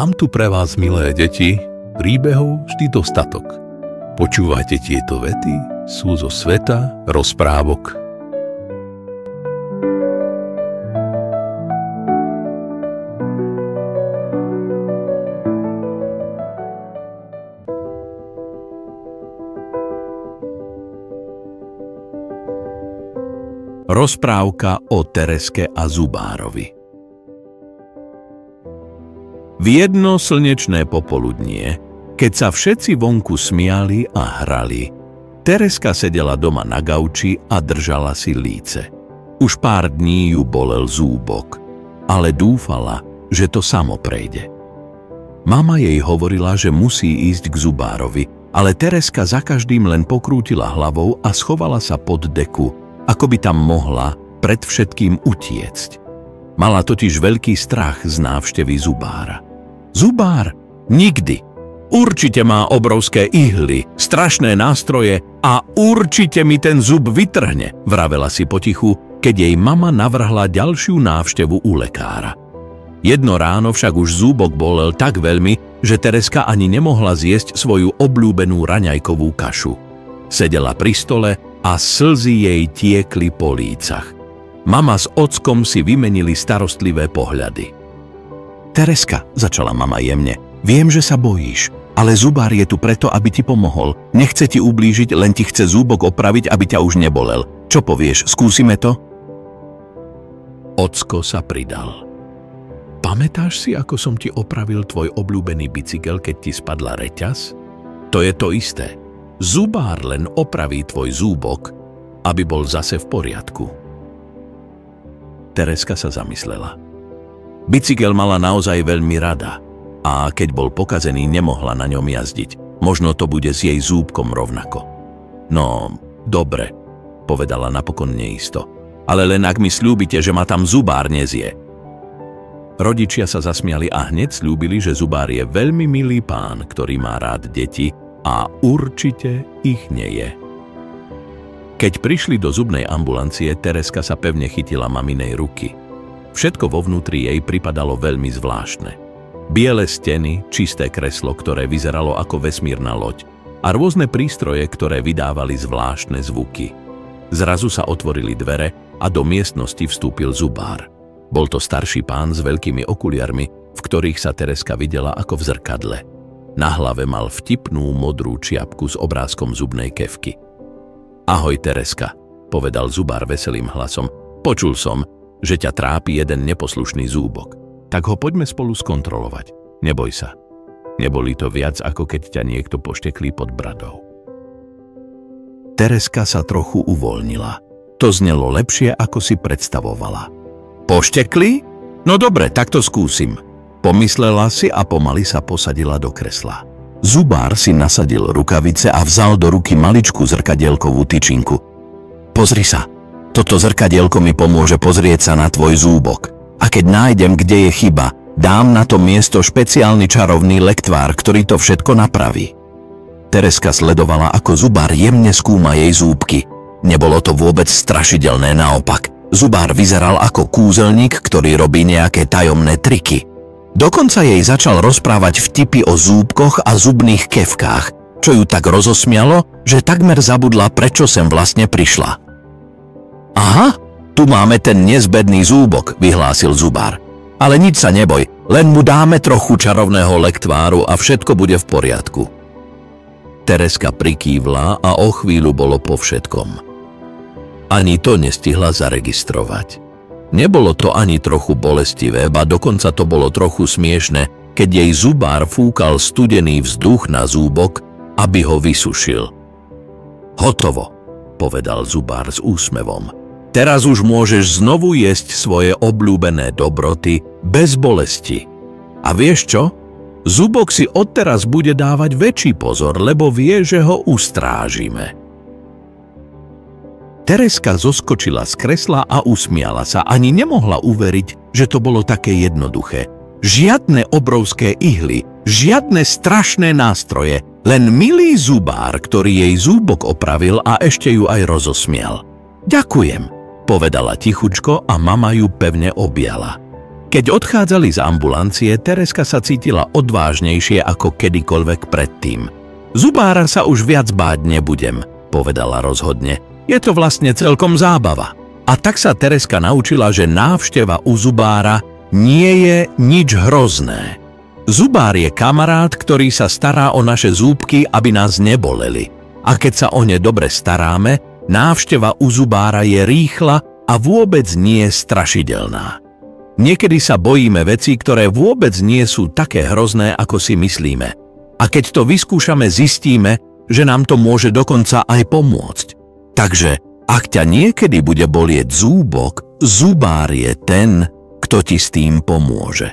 Mám tu pre vás, milé deti, príbehov vždy dostatok. Počúvajte tieto vety, sú zo sveta rozprávok. Rozprávka o Tereske a Zubárovi. V jedno slnečné popoludnie, keď sa všetci vonku smiali a hrali, Tereska sedela doma na gauči a držala si líce. Už pár dní ju bolel zúbok, ale dúfala, že to samo prejde. Mama jej hovorila, že musí ísť k Zubárovi, ale Tereska za každým len pokrútila hlavou a schovala sa pod deku, ako by tam mohla pred všetkým utiecť. Mala totiž veľký strach z návštevy Zubára. Zubár nikdy. Určite má obrovské ihly, strašné nástroje a určite mi ten zub vytrhne, vravela si potichu, keď jej mama navrhla ďalšiu návštevu u lekára. Jedno ráno však už zúbok bolel tak veľmi, že Tereska ani nemohla zjesť svoju obľúbenú raňajkovú kašu. Sedela pri stole a slzy jej tiekli po lícach. Mama s ockom si vymenili starostlivé pohľady. Tereska, začala mama jemne, viem, že sa bojíš, ale Zubár je tu preto, aby ti pomohol. Nechce ti ublížiť, len ti chce zúbok opraviť, aby ťa už nebolel. Čo povieš, skúsime to? Ocko sa pridal. Pamätáš si, ako som ti opravil tvoj obľúbený bicykel, keď ti spadla reťaz? To je to isté. Zubár len opraví tvoj zúbok, aby bol zase v poriadku. Tereska sa zamyslela. Bicykel mala naozaj veľmi rada a keď bol pokazený, nemohla na ňom jazdiť. Možno to bude s jej zúbkom rovnako. No, dobre, povedala napokon neisto. Ale len ak mi sľúbite, že ma tam Zubár nezie. Rodičia sa zasmiali a hneď sľúbili, že Zubár je veľmi milý pán, ktorý má rád deti a určite ich neje. Keď prišli do zubnej ambulancie, Tereska sa pevne chytila maminej ruky. Všetko vo vnútri jej pripadalo veľmi zvláštne. Biele steny, čisté kreslo, ktoré vyzeralo ako vesmírna loď a rôzne prístroje, ktoré vydávali zvláštne zvuky. Zrazu sa otvorili dvere a do miestnosti vstúpil Zubár. Bol to starší pán s veľkými okuliarmi, v ktorých sa Tereska videla ako v zrkadle. Na hlave mal vtipnú modrú čiapku s obrázkom zubnej kefky. Ahoj, Tereska, povedal Zubár veselým hlasom. Počul som, že ťa trápi jeden neposlušný zúbok. Tak ho poďme spolu skontrolovať. Neboj sa. Neboli to viac, ako keď ťa niekto pošteklí pod bradou. Tereska sa trochu uvoľnila. To znelo lepšie, ako si predstavovala. Pošteklí? No dobre, tak to skúsim. Pomyslela si a pomaly sa posadila do kresla. Zubár si nasadil rukavice a vzal do ruky maličkú zrkadielkovú tyčinku. Pozri sa. Toto zrkadielko mi pomôže pozrieť sa na tvoj zúbok. A keď nájdem, kde je chyba, dám na to miesto špeciálny čarovný lektvár, ktorý to všetko napraví. Tereska sledovala, ako Zubár jemne skúma jej zúbky. Nebolo to vôbec strašidelné, naopak. Zubár vyzeral ako kúzelník, ktorý robí nejaké tajomné triky. Dokonca jej začal rozprávať vtipy o zúbkoch a zubných kefkách, čo ju tak rozosmialo, že takmer zabudla, prečo sem vlastne prišla. Aha, tu máme ten nezbedný zúbok, vyhlásil Zubár. Ale nič sa neboj, len mu dáme trochu čarovného lektváru a všetko bude v poriadku. Tereska prikývla a o chvíľu bolo po všetkom. Ani to nestihla zaregistrovať. Nebolo to ani trochu bolestivé, ba dokonca to bolo trochu smiešne, keď jej Zubár fúkal studený vzduch na zúbok, aby ho vysušil. Hotovo, povedal Zubár s úsmevom. Teraz už môžeš znovu jesť svoje obľúbené dobroty bez bolesti. A vieš čo? Zubok si odteraz bude dávať väčší pozor, lebo vie, že ho ustrážime. Tereska zoskočila z kresla a usmiala sa. Ani nemohla uveriť, že to bolo také jednoduché. Žiadne obrovské ihly, žiadne strašné nástroje, len milý Zubár, ktorý jej zúbok opravil a ešte ju aj rozosmial. Ďakujem, povedala tichučko a mama ju pevne objala. Keď odchádzali z ambulancie, Tereska sa cítila odvážnejšie ako kedykoľvek predtým. Zubára sa už viac báť nebudem, povedala rozhodne. Je to vlastne celkom zábava. A tak sa Tereska naučila, že návšteva u zubára nie je nič hrozné. Zubár je kamarát, ktorý sa stará o naše zúbky, aby nás neboleli. A keď sa o ne dobre staráme, návšteva u zubára je rýchla a vôbec nie strašidelná. Niekedy sa bojíme vecí, ktoré vôbec nie sú také hrozné, ako si myslíme. A keď to vyskúšame, zistíme, že nám to môže dokonca aj pomôcť. Takže, ak ťa niekedy bude bolieť zúbok, zubár je ten, kto ti s tým pomôže.